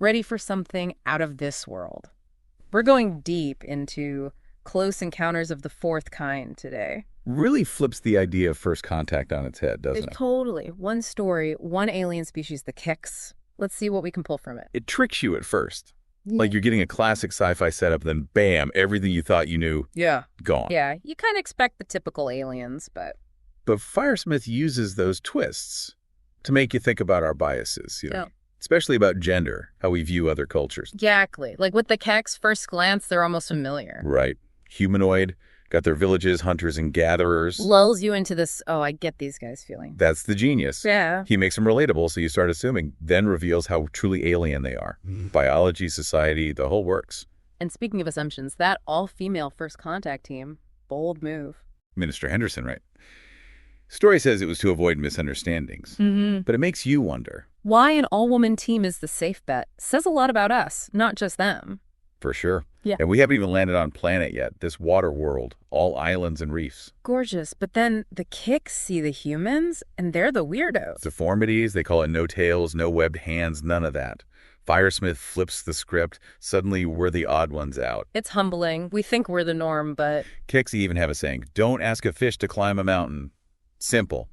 ready for something out of this world. We're going deep into Close Encounters of the Fourth Kind today. Really flips the idea of first contact on its head, doesn't it? Totally. One story, one alien species, the Kix. Let's see what we can pull from it. It tricks you at first. Like you're getting a classic sci-fi setup, then bam, everything you thought you knew, gone. Yeah, you kind of expect the typical aliens, but... But Firesmith uses those twists to make you think about our biases, especially about gender, how we view other cultures. Exactly. Like with the Keks, first glance, they're almost familiar. Right. Humanoid, got their villages, hunters and gatherers. Lulls you into this, oh, I get these guys feeling. That's the genius. Yeah. He makes them relatable, so you start assuming, then reveals how truly alien they are. Biology, society, the whole works. And speaking of assumptions, that all-female first contact team, bold move. Minister Henderson, right? Story says it was to avoid misunderstandings. But it makes you wonder. Why an all-woman team is the safe bet says a lot about us, not just them. For sure. Yeah. And we haven't even landed on planet yet, this water world, all islands and reefs. Gorgeous, but then the Kix see the humans, and they're the weirdos. Deformities, they call it no tails, no webbed hands, none of that. Firesmith flips the script. Suddenly, we're the odd ones out. It's humbling. We think we're the norm, but... Kix even have a saying, don't ask a fish to climb a mountain. Simple,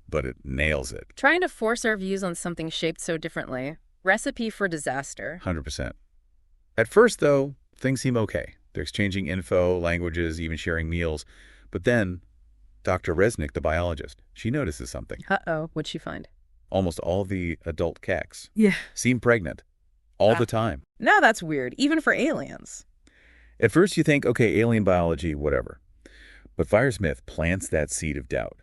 but it nails it. Trying to force our views on something shaped so differently. Recipe for disaster. 100%. At first, though, things seem okay. They're exchanging info, languages, even sharing meals. But then, Dr. Resnick, the biologist, she notices something. Uh-oh, what'd she find? Almost all the adult Keks Yeah. seem pregnant. All the time. Now that's weird, even for aliens. At first you think, okay, alien biology, whatever. But Firesmith plants that seed of doubt.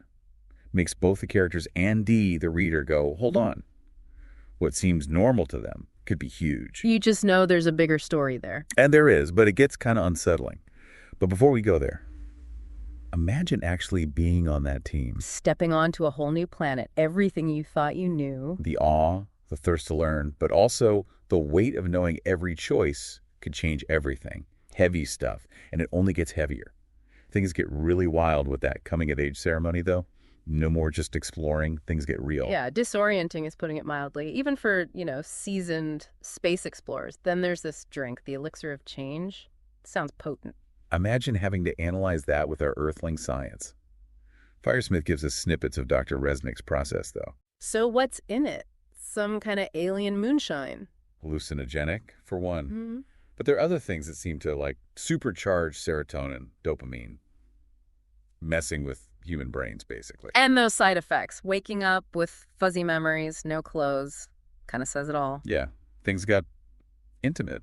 Makes both the characters and Dee, the reader, go, hold on. What seems normal to them could be huge. You just know there's a bigger story there. And there is, but it gets kind of unsettling. But before we go there, imagine actually being on that team. Stepping onto a whole new planet, everything you thought you knew. The awe, the thirst to learn, but also the weight of knowing every choice could change everything. Heavy stuff, and it only gets heavier. Things get really wild with that coming-of-age ceremony, though. No more just exploring. Things get real. Yeah, disorienting is putting it mildly. Even for, seasoned space explorers. Then there's this drink, the Elixir of Change. Sounds potent. Imagine having to analyze that with our Earthling science. Firesmith gives us snippets of Dr. Resnick's process, though. So what's in it? Some kind of alien moonshine. Hallucinogenic, for one. Mm-hmm. But there are other things that seem to, supercharge serotonin, dopamine, messing with human brains, basically. And those side effects. Waking up with fuzzy memories, no clothes. Kind of says it all. Yeah. Things got intimate.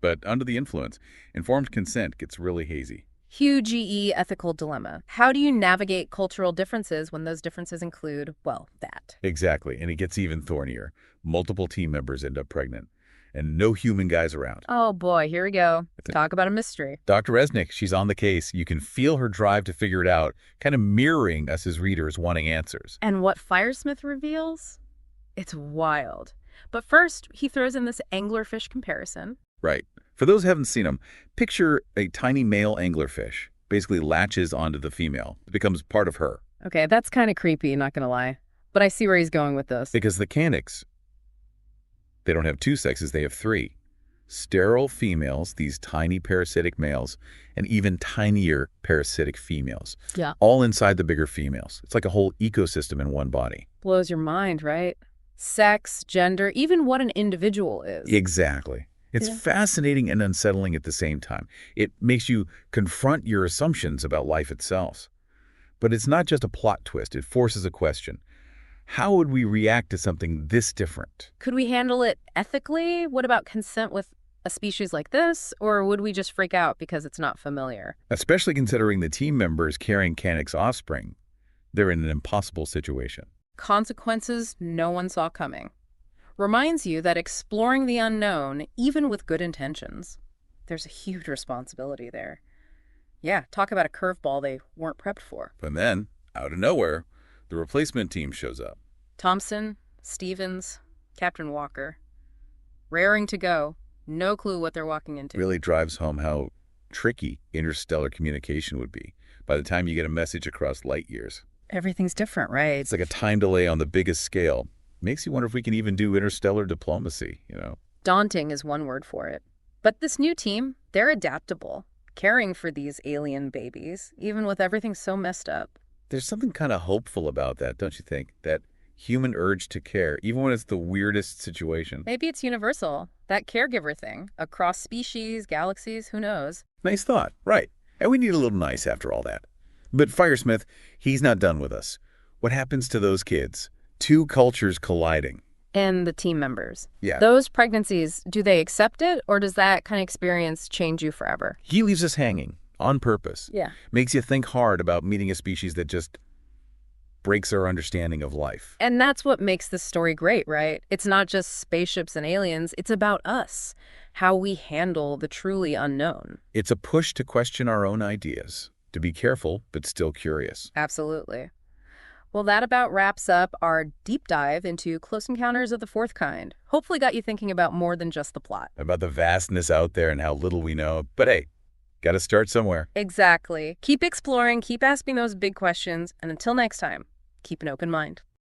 But under the influence, informed consent gets really hazy. Huge ethical dilemma. How do you navigate cultural differences when those differences include, that? Exactly. And it gets even thornier. Multiple team members end up pregnant. And no human guys around. Oh boy, here we go. Talk about a mystery. Dr. Resnick, she's on the case. You can feel her drive to figure it out, kind of mirroring us as readers wanting answers. And what Firesmith reveals? It's wild. But first, he throws in this anglerfish comparison. Right. For those who haven't seen them, picture a tiny male anglerfish basically latches onto the female. It becomes part of her. Okay, that's kind of creepy, not gonna lie. But I see where he's going with this. Because the Canics, they don't have two sexes, they have three. Sterile females, these tiny parasitic males, and even tinier parasitic females. Yeah. All inside the bigger females. It's like a whole ecosystem in one body. Blows your mind, right? Sex, gender, even what an individual is. Exactly. It's fascinating and unsettling at the same time. It makes you confront your assumptions about life itself. But it's not just a plot twist. It forces a question. How would we react to something this different? Could we handle it ethically? What about consent with a species like this? Or would we just freak out because it's not familiar? Especially considering the team members carrying Canic's offspring. They're in an impossible situation. Consequences no one saw coming. Reminds you that exploring the unknown, even with good intentions, there's a huge responsibility there. Yeah, talk about a curveball they weren't prepped for. But then, out of nowhere, the replacement team shows up. Thompson, Stevens, Captain Walker. Raring to go. No clue what they're walking into. Really drives home how tricky interstellar communication would be by the time you get a message across light years. Everything's different, right? It's like a time delay on the biggest scale. Makes you wonder if we can even do interstellar diplomacy, Daunting is one word for it. But this new team, they're adaptable, caring for these alien babies, even with everything so messed up. There's something kind of hopeful about that, don't you think? That human urge to care, even when it's the weirdest situation. Maybe it's universal, that caregiver thing, across species, galaxies, who knows? Nice thought, right. And we need a little nice after all that. But Firesmith, he's not done with us. What happens to those kids? Two cultures colliding. And the team members. Yeah. Those pregnancies, do they accept it, or does that kind of experience change you forever? He leaves us hanging, on purpose. Yeah. Makes you think hard about meeting a species that just breaks our understanding of life. And that's what makes this story great, right? It's not just spaceships and aliens, it's about us, how we handle the truly unknown. It's a push to question our own ideas, to be careful but still curious. Absolutely. Well, that about wraps up our deep dive into Close Encounters of the Fourth Kind. Hopefully got you thinking about more than just the plot. About the vastness out there and how little we know. But hey, gotta start somewhere. Exactly. Keep exploring, keep asking those big questions, and until next time, keep an open mind.